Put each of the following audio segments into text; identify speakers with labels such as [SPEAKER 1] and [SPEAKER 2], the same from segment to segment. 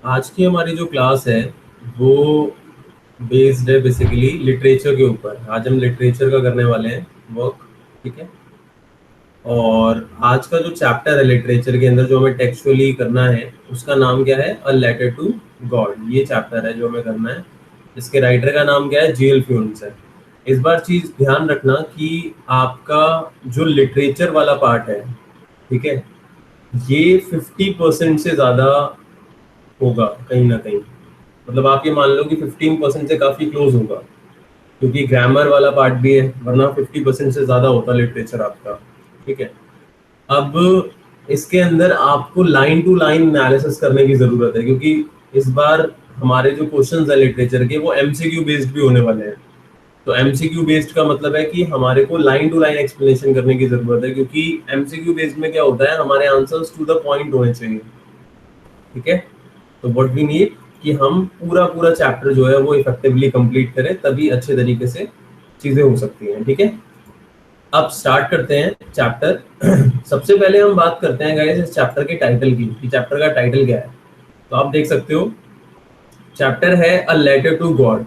[SPEAKER 1] आज की हमारी जो क्लास है वो बेस्ड है बेसिकली लिटरेचर के ऊपर। आज हम लिटरेचर का करने वाले हैं वर्क। ठीक है। और आज का जो चैप्टर है लिटरेचर के अंदर जो हमें टेक्सचुअली करना है उसका नाम क्या है, अ लेटर टू गॉड। ये चैप्टर है जो हमें करना है। इसके राइटर का नाम क्या है, जीएल फ्यून्स है। इस बार चीज ध्यान रखना कि आपका जो लिटरेचर वाला पार्ट है, ठीक है, ये 50% से ज्यादा होगा कहीं ना कहीं। मतलब आप ये मान लो कि 15% से काफी क्लोज होगा, क्योंकि ग्रामर वाला पार्ट भी है, वरना 50% से ज्यादा होता लिटरेचर आपका। ठीक है। अब इसके अंदर आपको लाइन टू लाइन एनालिसिस करने की जरूरत है, क्योंकि इस बार हमारे जो क्वेश्चंस है लिटरेचर के वो एमसीक्यू बेस्ड भी होने वाले हैं। तो एमसीक्यू बेस्ड का मतलब है कि हमारे को लाइन टू लाइन एक्सप्लेनेशन करने की जरूरत है, क्योंकि एमसीक्यू बेस्ड में क्या होता है, हमारे आंसर्स टू द पॉइंट होने चाहिए। ठीक है। तो व्हाट वी नीड कि हम पूरा पूरा चैप्टर जो है वो इफेक्टिवली कंप्लीट करें, तभी अच्छे तरीके से चीजें हो सकती हैं। ठीक है। अब स्टार्ट करते हैं चैप्टर। सबसे पहले हम बात करते हैं गाइस इस चैप्टर के टाइटल की, कि चैप्टर का टाइटल क्या है। तो आप देख सकते हो चैप्टर है अ लेटर टू गॉड।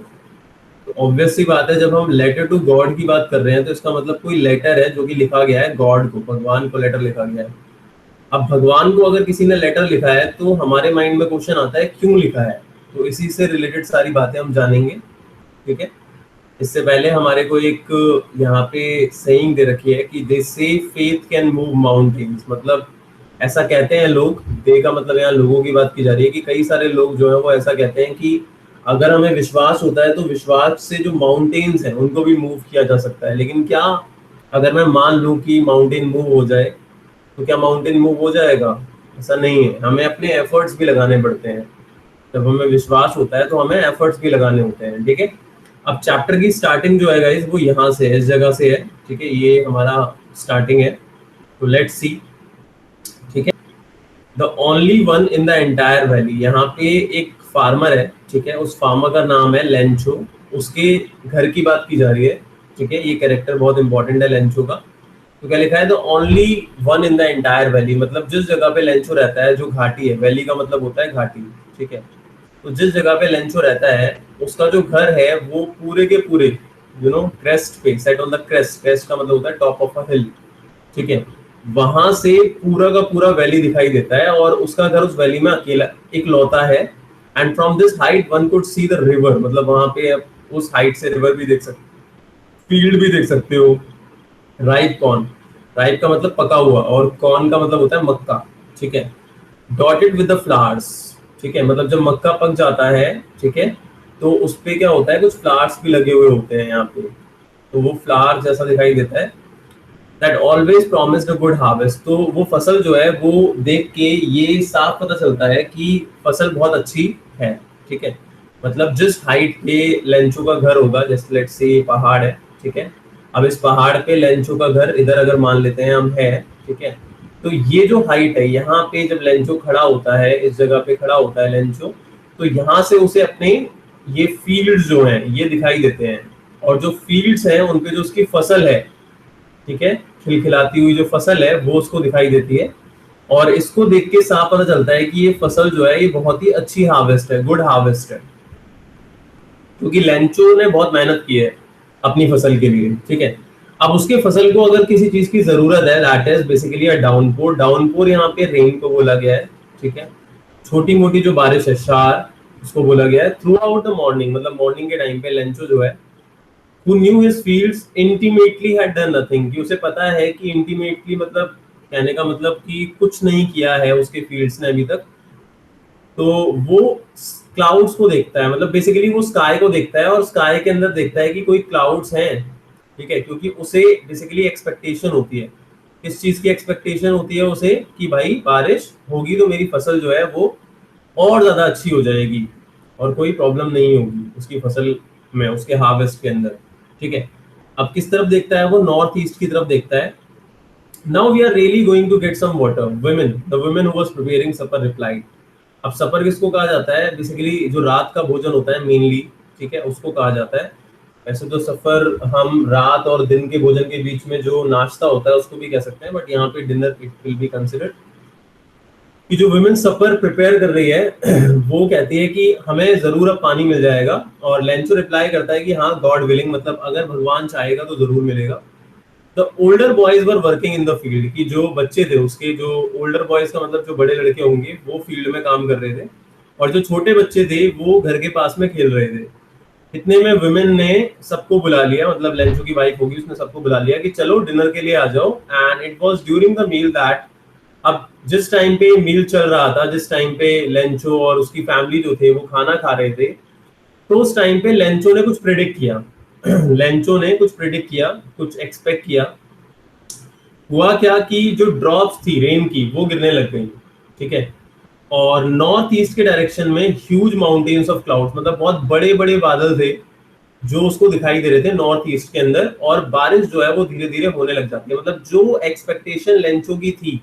[SPEAKER 1] तो ऑब्वियस सी बात है, जब हम लेटर टू गॉड की बात कर रहे हैं तो इसका मतलब कोई लेटर है जो कि लिखा गया है गॉड को, भगवान को लेटर लिखा गया है। अब भगवान को अगर किसी ने लेटर लिखा है तो हमारे माइंड में क्वेश्चन आता है क्यों लिखा है। तो इसी से रिलेटेड सारी बातें हम जानेंगे। ठीक है। इससे पहले हमारे को एक यहाँ पे सेइंग दे रखी है कि दे से फेथ कैन मूव माउंटेन्स। मतलब ऐसा कहते हैं लोग, दे का मतलब यहाँ लोगों की बात की जा रही है, कि कई सारे लोग जो है वो ऐसा कहते हैं कि अगर हमें विश्वास होता है तो विश्वास से जो माउंटेन्स हैं उनको भी मूव किया जा सकता है। लेकिन क्या अगर मैं मान लूं कि माउंटेन मूव हो जाए तो क्या माउंटेन मूव हो जाएगा? ऐसा नहीं है, हमें अपने एफर्ट्स भी लगाने पड़ते हैं। जब हमें विश्वास होता है तो हमें एफर्ट्स भी लगाने होते हैं। ठीक है। अब चैप्टर की स्टार्टिंग जो है गाइस वो यहाँ से है, इस जगह से है। ठीक है, ये हमारा स्टार्टिंग है। तो लेट्स सी। ठीक है। The only one in the entire valley. यहाँ पे एक फार्मर है, ठीक है, उस फार्मर का नाम है लेंचो। उसके घर की बात की जा रही है। ठीक है, ये कैरेक्टर बहुत इंपॉर्टेंट है लेंचो का। तो क्या लिखा है, the only one in the entire valley. मतलब जिस जगह पे लेंचो रहता है, जो घाटी है, वैली का मतलब होता है घाटी। ठीक है। तो जिस जगह पे लेंचो रहता है उसका जो घर है वो पूरे के पूरे क्रेस्ट पे, set on the crest. Crest का मतलब होता है टॉप ऑफ अ हिल। ठीक है। वहां से पूरा का पूरा वैली दिखाई देता है और उसका घर उस वैली में अकेला एक लौता है। And from this height one could see the river. मतलब वहां पे आप उस हाइट से रिवर भी देख सकते, फील्ड भी देख सकते हो। राइप कॉर्न, राइप का मतलब पका हुआ और कॉर्न का मतलब होता है मक्का। ठीक है। Dotted with the flowers. ठीक है, मतलब जब मक्का पक जाता है, ठीक है, तो उस पे क्या होता है, कुछ फ्लावर्स भी लगे हुए होते हैं यहाँ पे। तो वो फ्लावर जैसा दिखाई देता है। That always promised a good harvest. तो वो फसल जो है वो देख के ये साफ पता चलता है कि फसल बहुत अच्छी है। ठीक है। मतलब जिस हाइट पे लेंचो का घर होगा, जैसे लेट्स से पहाड़ है। ठीक है। अब इस पहाड़ पे लेंचो का घर इधर अगर मान लेते हैं हम है। ठीक है। तो ये जो हाइट है, यहाँ पे जब लेंचो खड़ा होता है, इस जगह पे खड़ा होता है लेंचो, तो यहाँ से उसे अपने ये फील्ड्स जो हैं ये दिखाई देते हैं। और जो फील्ड्स हैं उनपे जो उसकी फसल है, ठीक है, खिलखिलाती हुई जो फसल है वो उसको दिखाई देती है। और इसको देख के साफ पता चलता है कि ये फसल जो है ये बहुत ही अच्छी हार्वेस्ट है, गुड हार्वेस्ट है, क्योंकि लेंचो ने बहुत मेहनत की है अपनी फसल के लिए। ठीक है। अब उसके फसल को अगर किसी चीज की जरूरत है, that is basically a downpour. Downpour यहाँ पे रेन को बोला गया है। ठीक है। छोटी मोटी जो बारिश है, शार, उसको बोला गया है। थ्रू आउट द मॉर्निंग, मतलब मॉर्निंग के टाइम पे लेंचो जो है who knew his fields intimately had done nothing, कि उसे पता है कि intimately मतलब कहने का मतलब कि कुछ नहीं किया है उसके फील्ड्स ने अभी तक। तो वो क्लाउड्स को देखता है, मतलब बेसिकली वो स्काई को देखता है और स्काई के अंदर देखता है कि कोई क्लाउड्स हैं। ठीक है, क्योंकि उसे बेसिकली एक्सपेक्टेशन होती है। किस चीज की एक्सपेक्टेशन होती है उसे, कि भाई बारिश होगी तो मेरी फसल जो है वो और ज्यादा अच्छी हो जाएगी और कोई प्रॉब्लम नहीं होगी उसकी फसल में, उसके हार्वेस्ट के अंदर। ठीक है। अब किस तरफ देखता है वो, नॉर्थ ईस्ट की तरफ देखता है। Now we are really going to get some water. Women, the women who was preparing supper replied. अब सपर किसको कहा जाता है, बेसिकली जो रात का भोजन होता है मेनली, ठीक है, उसको कहा जाता है। वैसे तो सफर हम रात और दिन के भोजन के बीच में जो नाश्ता होता है उसको भी कह सकते हैं, बट यहाँ पे dinner it will be considered. कि जो वुमेन सपर प्रिपेयर कर रही है वो कहती है कि हमें जरूर अब पानी मिल जाएगा, और लेंचो रिप्लाई करता है कि हाँ गॉड विलिंग, मतलब अगर भगवान चाहेगा तो जरूर मिलेगा। The older boys were working in the field, कि जो बच्चे थे उसके, जो ओल्डर बॉयज का मतलब जो बड़े लड़के होंगे, वो फील्ड में काम कर रहे थे, और जो छोटे बच्चे थे वो घर के पास में खेल रहे थे। इतने में वुमेन ने सबको बुला लिया, मतलब लेंचो की वाइफ होगी, उसने सबको बुला लिया कि चलो डिनर के लिए आ जाओ। And it was during the meal that, अब जिस टाइम पे मील चल रहा था, जिस टाइम पे लेंचो और उसकी फैमिली जो थे वो खाना खा रहे थे, तो उस टाइम पे लेंचो ने कुछ प्रिडिक्ट किया। लेंचो ने कुछ प्रिडिक्ट किया, कुछ एक्सपेक्ट किया। हुआ क्या कि जो ड्रॉप्स थी रेन की वो गिरने लग गई, ठीक है। और नॉर्थ ईस्ट के डायरेक्शन में ह्यूज माउंटेन्स ऑफ क्लाउड्स, मतलब बहुत बड़े बड़े बादल थे जो उसको दिखाई दे रहे थे नॉर्थ ईस्ट के अंदर, और बारिश जो है वो धीरे धीरे होने लग जाती है। मतलब जो एक्सपेक्टेशन लेंचो की थी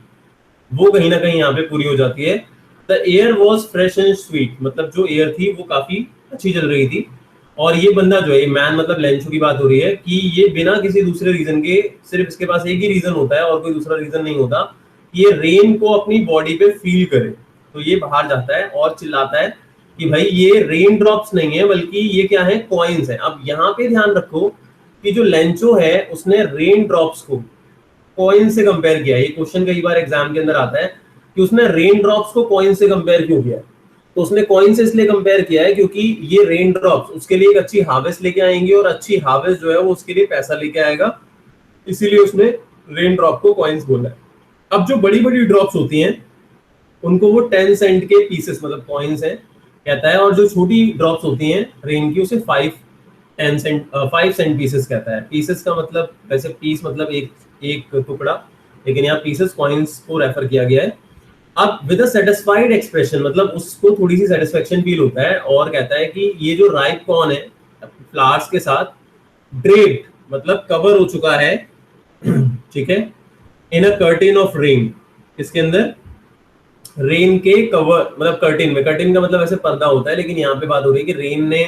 [SPEAKER 1] वो कहीं ना कहीं यहाँ पे पूरी हो जाती है। The air was fresh and sweet, मतलब जो एयर थी वो काफी अच्छी चल रही थी। और ये बंदा जो है, मैन मतलब लेंचो की बात हो रही है, कि ये बिना किसी दूसरे रीजन के, सिर्फ इसके पास एक ही रीजन होता है और कोई दूसरा रीजन नहीं होता, ये रेन को अपनी बॉडी पे फील करे। तो ये बाहर जाता है और चिल्लाता है कि भाई ये रेन ड्रॉप्स नहीं है, बल्कि ये क्या है, कॉइन्स है। अब यहाँ पे ध्यान रखो कि जो लेंचो है उसने रेन ड्रॉप्स को कॉइन से कंपेयर किया। ये क्वेश्चन कई बार एग्जाम के अंदर आता है कि उसने रेन ड्रॉप्स को कॉइन से कंपेयर क्यों किया। तो उसने कॉइन से इसलिए कंपेयर किया है क्योंकि ये रेन ड्रॉप्स उसके लिए एक अच्छी हार्वेस्ट लेके आएंगे, और अच्छी हार्वेस्ट जो है वो उसके लिए पैसा लेके आएगा, इसीलिए उसने रेन ड्रॉप को कॉइन्स बोला है। अब जो बड़ी बड़ी ड्रॉप्स होती हैं उनको वो 10 सेंट के पीसेस, मतलब कॉइन्स हैं कहता है, और जो छोटी ड्रॉप्स होती हैं रेन की उसे 5 सेंट पीसेस कहता है। पीसेस का मतलब, वैसे पीस मतलब एक एक टुकड़ा, लेकिन यहाँ पीसेस कॉइन्स को रेफर किया गया है। अब विद अ सेटिस्फाइड एक्सप्रेशन, मतलब उसको थोड़ी सी सेटिस्फेक्शन फील होता है, और कहता है कि ये जो राइप कॉर्न है फ्लावर्स के साथ ड्रेप्ड, मतलब कवर हो चुका है, ठीक है, इन अ कर्टेन ऑफ रेन। इसके अंदर रेन के कवर, मतलब कर्टेन में, कर्टेन का मतलब ऐसे पर्दा होता है, लेकिन यहाँ पे बात हो रही है कि रेन ने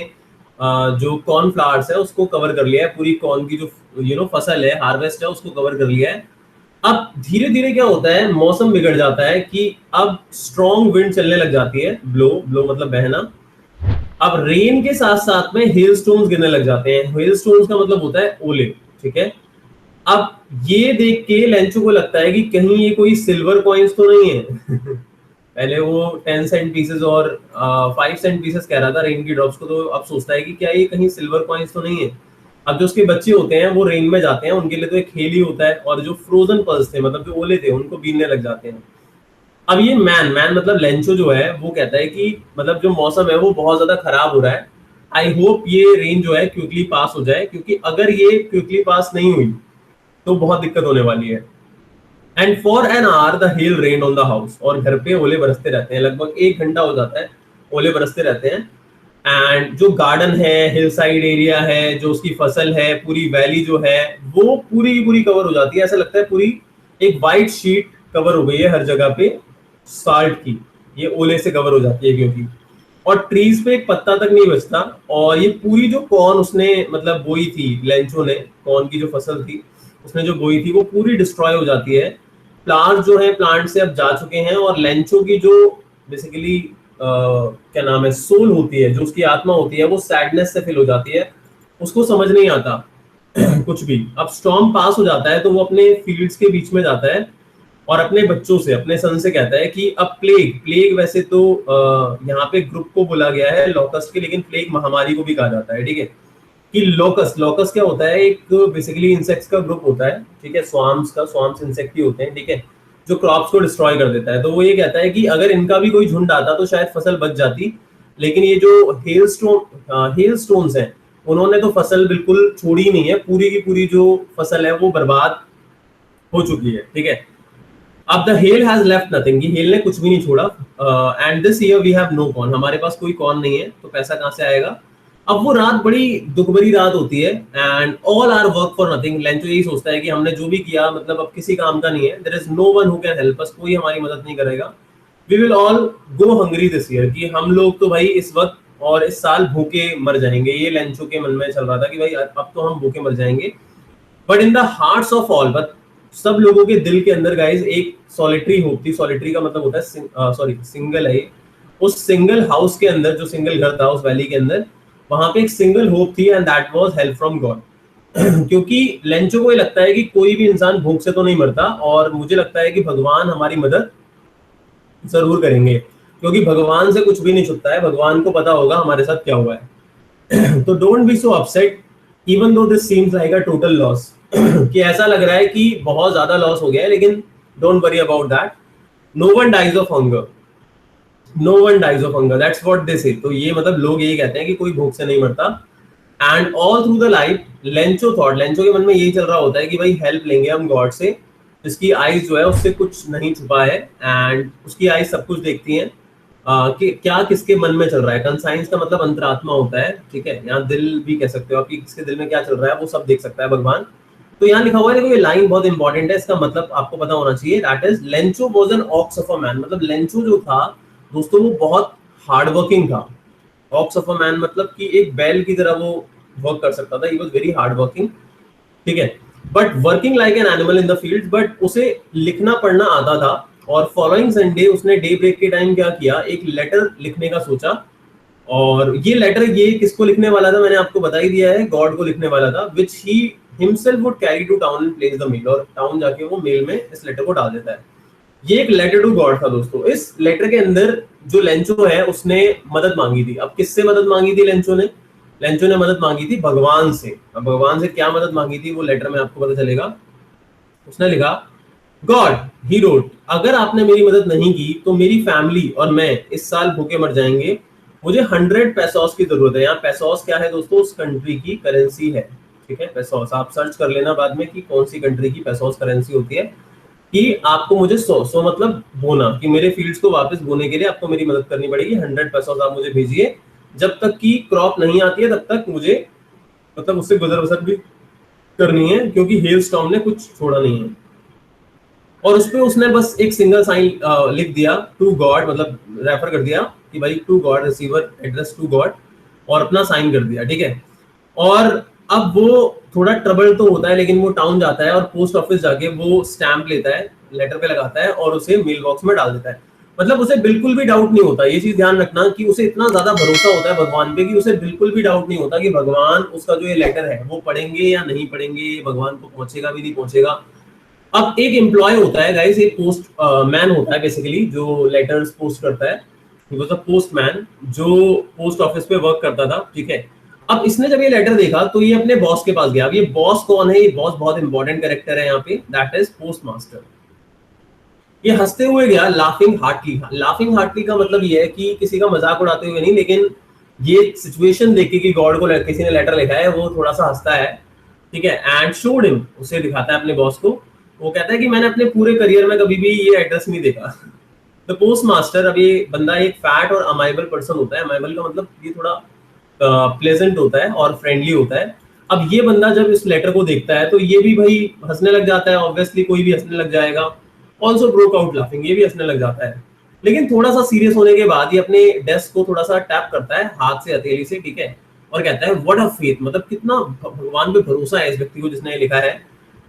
[SPEAKER 1] जो कॉर्न फ्लावर्स है उसको कवर कर लिया है, पूरी कॉर्न की जो फसल है, हार्वेस्ट है, उसको कवर कर लिया है। अब धीरे धीरे क्या होता है, मौसम बिगड़ जाता है कि अब स्ट्रॉन्ग विंड चलने लग जाती है, ब्लो ब्लो मतलब बहना। अब रेन के साथ साथ में हेल स्टोन्स गिरने लग जाते हैं। हेल स्टोन्स का मतलब होता है ओले, ठीक है। अब ये देख के लेंचो को लगता है कि कहीं ये कोई सिल्वर कॉइन्स तो नहीं है। पहले वो 10 सेंट पीसेस और 5 सेंट पीसेस कह रहा था रेन की ड्रॉप्स को, तो अब सोचता है कि क्या ये कहीं सिल्वर कॉइन्स तो नहीं है। अब जो उसके बच्चे होते हैं वो रेन में जाते हैं, उनके लिए तो एक खेल ही होता है, और जो फ्रोजन पर्ल्स थे, मतलब जो ओले थे, उनको बीनने लग जाते हैं। अब ये मैन मैन मतलब लेंचो जो है वो कहता है कि मतलब जो मौसम है वो बहुत ज्यादा खराब हो रहा है, आई होप ये रेन जो है क्विकली पास हो जाए, क्योंकि अगर ये क्विकली पास नहीं हुई तो बहुत दिक्कत होने वाली है। And for an hour the hell rain on the house, और घर पे ओले बरसते रहते हैं, लगभग 1 घंटा हो जाता है ओले बरसते रहते हैं। एंड जो गार्डन है, हिल साइड एरिया है, जो उसकी फसल है, पूरी वैली जो है वो पूरी की पूरी कवर हो जाती है। ऐसा लगता है पूरी एक वाइट शीट कवर हो गई है हर जगह पे साल्ट की, ये ओले से कवर हो जाती है क्योंकि, और ट्रीज पे एक पत्ता तक नहीं बचता। और ये पूरी जो कॉर्न उसने मतलब बोई थी, लेंचो ने कॉर्न की जो फसल थी उसने जो बोई थी वो पूरी डिस्ट्रॉय हो जाती है। प्लांट जो है प्लांट से अब जा चुके हैं, और लेंचो की जो बेसिकली क्या नाम है, सोल होती है, जो उसकी आत्मा होती है, वो सैडनेस से फिल हो जाती है, उसको समझ नहीं आता कुछ भी। अब स्टॉर्म पास हो जाता है तो वो अपने फील्ड्स के बीच में जाता है और अपने बच्चों से, अपने सन से कहता है कि अब प्लेग, प्लेग वैसे तो यहाँ पे ग्रुप को बोला गया है लॉकस्ट के, लेकिन प्लेग महामारी को भी कहा जाता है, ठीक है। कि लोकस, लोकस क्या होता है, एक बेसिकली इंसेक्ट्स का ग्रुप होता है, ठीक है, स्वार्म्स का, स्वार्म्स इंसेक्ट ही होते हैं, ठीक है, जो क्रॉप्स को डिस्ट्रॉय कर देता है। तो वो ये कहता है कि अगर इनका भी कोई झुंड आता तो शायद फसल बच जाती, लेकिन ये जो हेल स्टोन्स हैं उन्होंने तो फसल बिल्कुल छोड़ी ही नहीं है, पूरी की पूरी जो फसल है वो बर्बाद हो चुकी है, ठीक है। अब the hail has left nothing, ये हेल ने कुछ भी नहीं छोड़ा। And this year we have no corn, हमारे पास कोई कॉर्न नहीं है, तो पैसा कहाँ से आएगा। अब वो रात बड़ी दुख भरी रात होती है, and all our work for nothing. Lencho यही सोचता है कि हमने जो भी किया मतलब अब किसी काम का नहीं है, there is no one who can help us, कोई हमारी मदद नहीं करेगा। We will all go hungry this year, कि हम लोग तो भाई इस वक्त और इस साल भूखे मर जाएंगे। ये लेंचो के मन में चल रहा था कि भाई अब तो हम भूखे मर जाएंगे। But in the hearts of all, but सब लोगों के दिल के अंदर गाइज एक सॉलिटरी होप थी। सॉलिटरी का मतलब होता है सॉरी सिंगल है। उस सिंगल हाउस के अंदर, जो सिंगल घर था उस वैली के अंदर, वहां पे एक सिंगल होप थी, and that was help from God. क्योंकि लेंचो को ये लगता है कि कोई भी इंसान भूख से तो नहीं मरता, और मुझे लगता है कि भगवान हमारी मदद जरूर करेंगे, क्योंकि भगवान से कुछ भी नहीं छुपता है, भगवान को पता होगा हमारे साथ क्या हुआ है। तो don't be so upset even though this seems like a total loss. कि ऐसा लग रहा है कि बहुत ज्यादा लॉस हो गया है, लेकिन don't worry about that. No one dies of hunger, no one dies of hunger, that's what they say. तो ये मतलब लोग यही कहते हैं कि कोई भूख से नहीं मरता। And all through the life Lencho thought, Lencho के मन में यही चल रहा होता है कि भाई हेल्प लेंगे हम गॉड से, जिसकी आईज जो है उससे कुछ नहीं छुपा है, एंड उसकी आईज सब कुछ देखती हैं कि क्या किसके मन में चल रहा है। कंसाइंस का मतलब अंतरात्मा होता है, ठीक है, यहाँ दिल भी कह सकते हो आप, कि किसके दिल में क्या चल रहा है वो सब देख सकता है भगवान। तो यहाँ लिखा हुआ है, देखो ये लाइन बहुत इंपॉर्टेंट है, इसका मतलब आपको पता होना चाहिए। That is Lencho was an ox of a man, मतलब लेंचो जो था दोस्तों वो बहुत हार्ड वर्किंग था। ऑक्स ऑफ अ मैन मतलब कि एक बैल की तरह वो वर्क कर सकता था, he was very hard working, ठीक है, but working like an animal in the field. But उसे लिखना पढ़ना आता था, और फॉलोइंग संडे उसने डे ब्रेक के टाइम क्या किया, एक लेटर लिखने का सोचा। और ये लेटर ये किसको लिखने वाला था, मैंने आपको बता ही दिया है, गॉड को लिखने वाला था, which he himself would carry to town and place the mail. और टाउन जाके वो मेल में इस लेटर को डाल देता है। ये एक लेटर टू गॉड था दोस्तों। इस लेटर के अंदर जो लेंचो है उसने मदद मांगी थी। अब किससे मदद मांगी थी लेंचो ने? लेंचो ने मदद मांगी थी भगवान से। अब भगवान से क्या मदद मांगी थी वो लेटर में आपको पता चलेगा। उसने लिखा, गॉड, ही रोट, अगर आपने मेरी मदद नहीं की तो मेरी फैमिली और मैं इस साल भूखे मर जाएंगे। मुझे 100 पैसोस की जरूरत है। यहाँ पैसोस क्या है दोस्तों? उस कंट्री की करेंसी है, ठीक है। पैसोस आप सर्च कर लेना बाद में कि कौन सी कंट्री की पैसोस करेंसी होती है। कि आपको मुझे 100 मतलब बोना, कि मेरे फील्ड्स को वापस बोने के लिए आपको मेरी मदद करनी पड़ेगी। 100 पैसोस आप मुझे भेजिए। जब तक की क्रॉप नहीं आती है तब तक मुझे मतलब उससे गुजर बसर भी करनी है, क्योंकि हेल स्टॉर्म ने कुछ छोड़ा नहीं है। और उसपे उसने बस एक सिंगल साइन लिख दिया, टू गॉड, मतलब रेफर कर दिया कि भाई to God, receiver address to God, और अपना साइन कर दिया, ठीक है। और अब वो थोड़ा ट्रबल तो होता है, लेकिन वो टाउन जाता है और पोस्ट ऑफिस जाके वो स्टैंप लेता है, लेटर पे लगाता है और उसे मेल बॉक्स में डाल देता है। मतलब उसे बिल्कुल भी डाउट नहीं होता, ये चीज ध्यान रखना कि उसे इतना ज्यादा भरोसा होता है भगवान पे कि उसे बिल्कुल भी डाउट नहीं होता कि भगवान उसका जो ये लेटर है वो पढ़ेंगे या नहीं पढ़ेंगे, भगवान को पहुंचेगा भी नहीं पहुंचेगा। अब एक एम्प्लॉय होता है गाइस, एक पोस्ट मैन होता है बेसिकली, जो लेटर्स पोस्ट करता है। ही वाज अ पोस्टमैन जो पोस्ट ऑफिस पे वर्क करता था, ठीक है। अब इसने जब ये लेटर देखा तो ये अपने बॉस के पास गया। अब ये बॉस कौन है? ये बॉस बहुत इंपॉर्टेंट कैरेक्टर है यहाँ पे, दैट इज पोस्ट मास्टर। ये हंसते हुए गया, लाफिंग हार्टली। लाफिंग हार्टली का मतलब ये है कि किसी का मजाक उड़ाते हुए नहीं, लेकिन ये सिचुएशन देख के कि गॉड को किसी ने लेटर लिखा है, वो थोड़ा सा हंसता है, ठीक है। एंड शोड हिम, उसे दिखाता है अपने बॉस को। वो कहता है कि मैंने अपने पूरे करियर में कभी भी ये एड्रेस नहीं देखा। द पोस्ट मास्टर, अब ये बंदा एक फैट और अमाइबल पर्सन होता है। अमाइबल का मतलब ये थोड़ा प्लेजेंट होता है और फ्रेंडली होता है। अब ये बंदा जब इस लेटर को देखता है तो ये भी भाई हंसने लग जाता है, ऑब्वियसली कोई भी हंसने लग जाएगा। ऑल्सो ब्रोक आउट लाफिंग, ये भी हंसने लग जाता है। लेकिन थोड़ा सा सीरियस होने के बाद ये अपने डेस्क को थोड़ा सा टैप करता है हाथ से, हथेली से, ठीक है, और कहता है व्हाट अ फेथ, मतलब कितना भगवान पे भरोसा है इस व्यक्ति को जिसने ये लिखा है।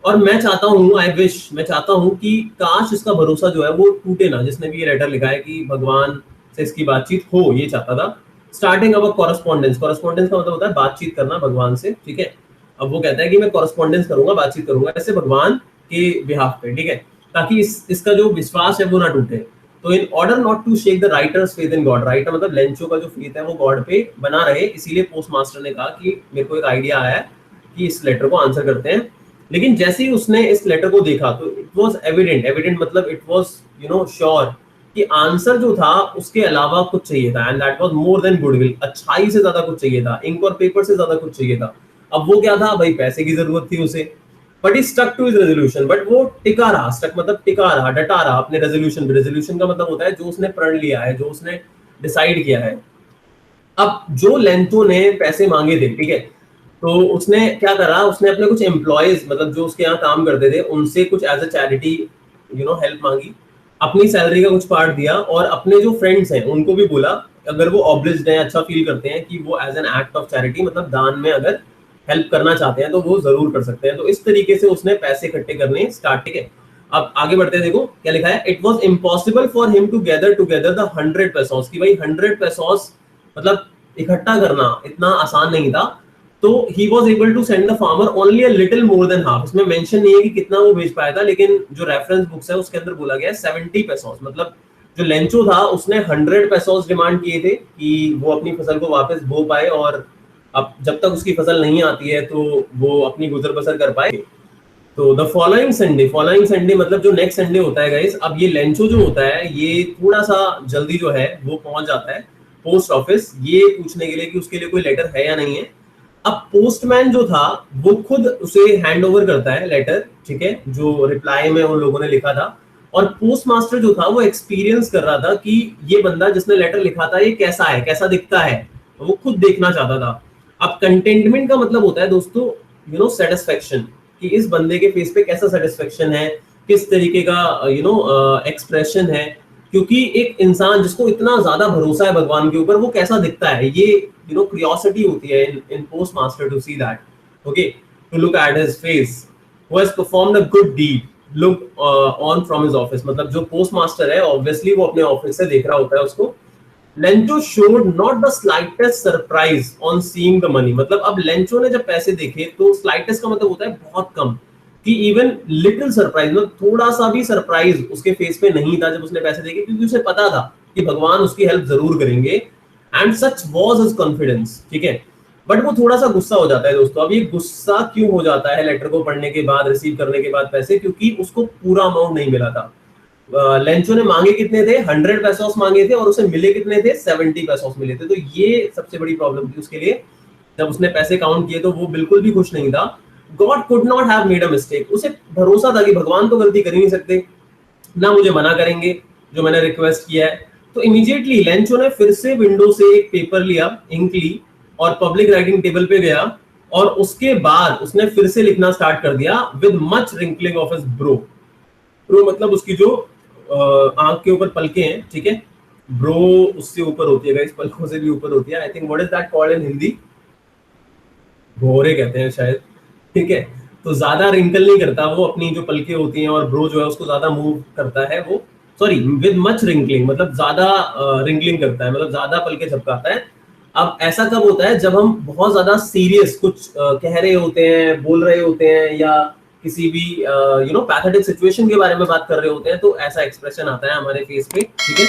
[SPEAKER 1] और मैं चाहता हूँ, आई विश, मैं चाहता हूँ कि काश इसका भरोसा जो है वो टूटे ना, जिसने भी ये लेटर लिखा है, कि भगवान से इसकी बातचीत हो, ये चाहता था। स्टार्टिंग अब कॉरेस्पॉन्डेंस, कॉरेस्पॉन्डेंस का मतलब होता है बातचीत करना भगवान से, ठीक है। अब वो कहता है कि मैं कॉरेस्पॉन्डेंस करूंगा, बातचीत करूंगा ऐसे भगवान के बिहाफ पे, ठीक है, ताकि इसका जो विश्वास है वो ना टूटे। तो in order not to shake the writer's faith in God, writer मतलब लेंचो का जो फेथ है वो गॉड पे बना रहे, इसीलिए पोस्ट मास्टर ने कहा कि मेरे को एक आइडिया आया है कि इस लेटर को आंसर करते हैं। लेकिन जैसे ही उसने इस लेटर को देखा तो इट वाज एविडेंट, एविडेंट मतलब इट वाज श्योर कि आंसर जो था उसके अलावा कुछ चाहिए था, and that was more than goodwill, अच्छाई से ज्यादा कुछ चाहिए था, इंक और पेपर से ज्यादा कुछ चाहिए था। अब वो क्या था भाई? पैसे की जरूरत थी उसे। But he stuck to his resolution, but वो टिका रहा, स्टक मतलब टिका रहा, डटा रहा अपने रेजोल्यूशन पे। रेजोल्यूशन का मतलब होता है जो उसने प्रण लिया है, जो उसने डिसाइड किया है। अब जो लेंथो ने पैसे मांगे थे, ठीक है, तो उसने क्या करा, उसने अपने कुछ एम्प्लॉयज, मतलब जो उसके यहाँ काम करते थे, उनसे कुछ एज अ चैरिटी हेल्प मांगी, अपनी सैलरी का कुछ पार्ट दिया, और अपने जो फ्रेंड्स हैं उनको भी बोला, अगर वो ऑब्लिज्ड हैं, अच्छा फील करते हैं, कि वो as an act of charity, मतलब दान में अगर हेल्प करना चाहते हैं तो वो जरूर कर सकते हैं। तो इस तरीके से उसने पैसे इकट्ठे करने स्टार्ट, ठीक है। अब आगे बढ़ते हैं, देखो क्या लिखा है, it was impossible for him to gather together the 100 pesos, कि भाई 100 पेसोस मतलब इकट्ठा करना इतना आसान नहीं था। तो he was able to send the farmer only a little more than half, इसमें मेंशन नहीं है कि कितना वो भेज पाया था, लेकिन जो रेफरेंस बुक्स है उसके अंदर बोला गया है 70 पेसोस। मतलब जो लेंचो था उसने 100 पेसोस डिमांड किए थे कि वो अपनी फसल को वापस बो पाए, और अब जब तक उसकी फसल नहीं आती है तो वो अपनी गुजर बसर कर पाए। तो द फॉलोइंग संडे मतलब जो नेक्स्ट संडे होता है गाइस, अब ये लेंचो जो होता है ये थोड़ा सा जल्दी जो है वो पहुंच जाता है पोस्ट ऑफिस, ये पूछने के लिए कि उसके लिए कोई लेटर है या नहीं है। अब पोस्टमैन जो था वो खुद उसे हैंड ओवर करता है लेटर, ठीक है, जो रिप्लाई में उन लोगों ने लिखा था। और पोस्ट मास्टर जो था वो एक्सपीरियंस कर रहा था कि ये बंदा जिसने लेटर लिखा था ये कैसा है, कैसा दिखता है, तो वो खुद देखना चाहता था। अब कंटेंटमेंट का मतलब होता है दोस्तों सेटिस्फेक्शन, कि इस बंदे के फेस पे कैसा सेटिस्फेक्शन है, किस तरीके का एक्सप्रेशन है। क्योंकि एक इंसान जिसको इतना ज्यादा भरोसा है भगवान के ऊपर, वो कैसा दिखता है, ये क्यूरियोसिटी होती है in post master to see that, okay, to look at his face who has performed a good deed look on from his office. मतलब जो पोस्ट मास्टर है ऑब्वियसली वो अपने ऑफिस से देख रहा होता है उसको। Lencho showed not the slightest surprise on seeing the money, मतलब अब लेंचो ने जब पैसे देखे तो slightest का मतलब होता है बहुत कम, कि इवन लिटिल सरप्राइज, मतलब थोड़ा सा भी सरप्राइज उसके फेस पे नहीं था जब उसने पैसे देखे, क्योंकि उसे पता था कि भगवान उसकी हेल्प जरूर करेंगे। And such was his confidence, ठीक है। बट वो थोड़ा सा गुस्सा हो जाता है दोस्तों। अब ये गुस्सा क्यों हो जाता है लेटर को पढ़ने के बाद, रिसीव करने के बाद पैसे, क्योंकि उसको पूरा अमाउंट नहीं मिला था। लेंचो ने मांगे कितने थे, 100 पेसोस मांगे थे, और उसे मिले कितने थे, 70 पेसोस मिले थे। तो ये सबसे बड़ी प्रॉब्लम थी उसके लिए। जब उसने पैसे काउंट किए तो वो बिल्कुल भी खुश नहीं था। God could not have made a mistake, उसे भरोसा था कि भगवान तो गलती कर ही नहीं सकते, ना मुझे मना करेंगे जो मैंने रिक्वेस्ट किया है। तो इमीडिएटली लेंचो ने फिर से विंडो से एक पेपर लिया, इंक ली, और पब्लिक राइटिंग टेबल पे गया, और उसके बाद उसने फिर से लिखना स्टार्ट कर दिया with much wrinkling of his bro. Bro मतलब उसकी जो आंख के ऊपर पलके हैं, ठीक है, ब्रो उससे ऊपर होती है गाइस, पलकों से भी ऊपर होती है। I think what is that called in Hindi, भौरे कहते हैं शायद, ठीक है। तो ज्यादा रिंकल नहीं करता वो, अपनी जो पलके होती हैं, और ब्रो जो है उसको ज्यादा मूव करता है वो, सॉरी विद मच रिंकलिंग मतलब ज्यादा रिंकलिंग करता है, मतलब ज्यादा पलके झपकाता है। अब ऐसा कब होता है, जब हम बहुत ज्यादा सीरियस कुछ कह रहे होते हैं, बोल रहे होते हैं, या किसी भी पैथेटिक सिचुएशन के बारे में बात कर रहे होते हैं, तो ऐसा एक्सप्रेशन आता है हमारे फेस पे, ठीक है।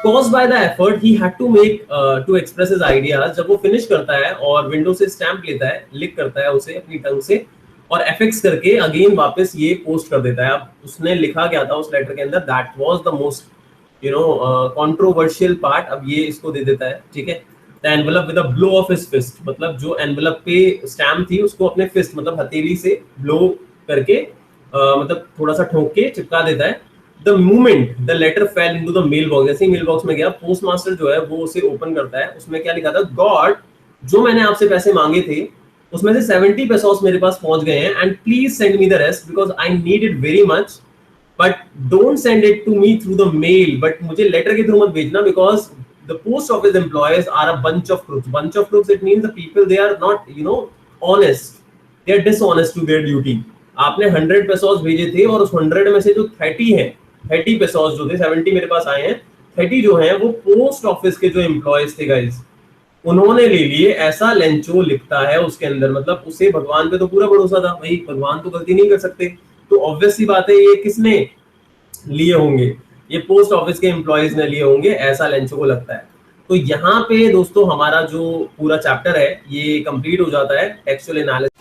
[SPEAKER 1] Caused by the effort he had to make to express his ideas, जब वो फिनिश करता है और विंडो से स्टैंप लेता है, लिख करता है उसे अपनी टंग से, और एफेक्स करके अगेन वापस ये पोस्ट कर देता है। अब उसने लिखा क्या था उस लेटर के अंदर, that was the most controversial part, अब ये इसको दे देता है, ठीक है। The envelope with a blow of his fist, मतलब जो एनवेलप पे स्टैम्प थी उसको अपने फिस्ट मतलब हथेली से ब्लो करके मतलब थोड़ा सा ठोक के चिपका देता है। The moment the letter fell into the mailbox, जैसे ही मेल बॉक्स में गया, पोस्ट मास्टर जो है वो उसे ओपन करता है। उसमें क्या लिखा था, गॉड जो मैंने आपसे पैसे मांगे थे उसमें से 70 पेसोस मेरे पास पहुंच गए हैं, and please send me the rest because I need it very much, but don't send it to me through the mail, but मुझे लेटर के थ्रू मत भेजना, because the post office employees are a bunch of crooks. Bunch of crooks, it means the people, they are not honest, they are dishonest to their duty. आपने 100 pesos भेजे थे, और उस 100 में से जो 30 है, 30 पेसोस जो थे, 70 मेरे पास आए हैं, 30 जो हैं वो पोस्ट ऑफिस के जो एम्प्लॉयज थे गाइस, उन्होंने ले लिए। ऐसा लेंचो लिखता है उसके अंदर। मतलब उसे भगवान पे तो पूरा भरोसा था, भाई भगवान तो गलती नहीं कर सकते। तो ऑब्वियस सी बात है ये किसने लिए होंगे, ये पोस्ट ऑफिस के एम्प्लॉयज ने लिए होंगे, ऐसा लेंचो को लगता है। तो यहाँ पे दोस्तों हमारा जो पूरा चैप्टर है ये कंप्लीट हो जाता है टेक्सचुअल एनालिसिस।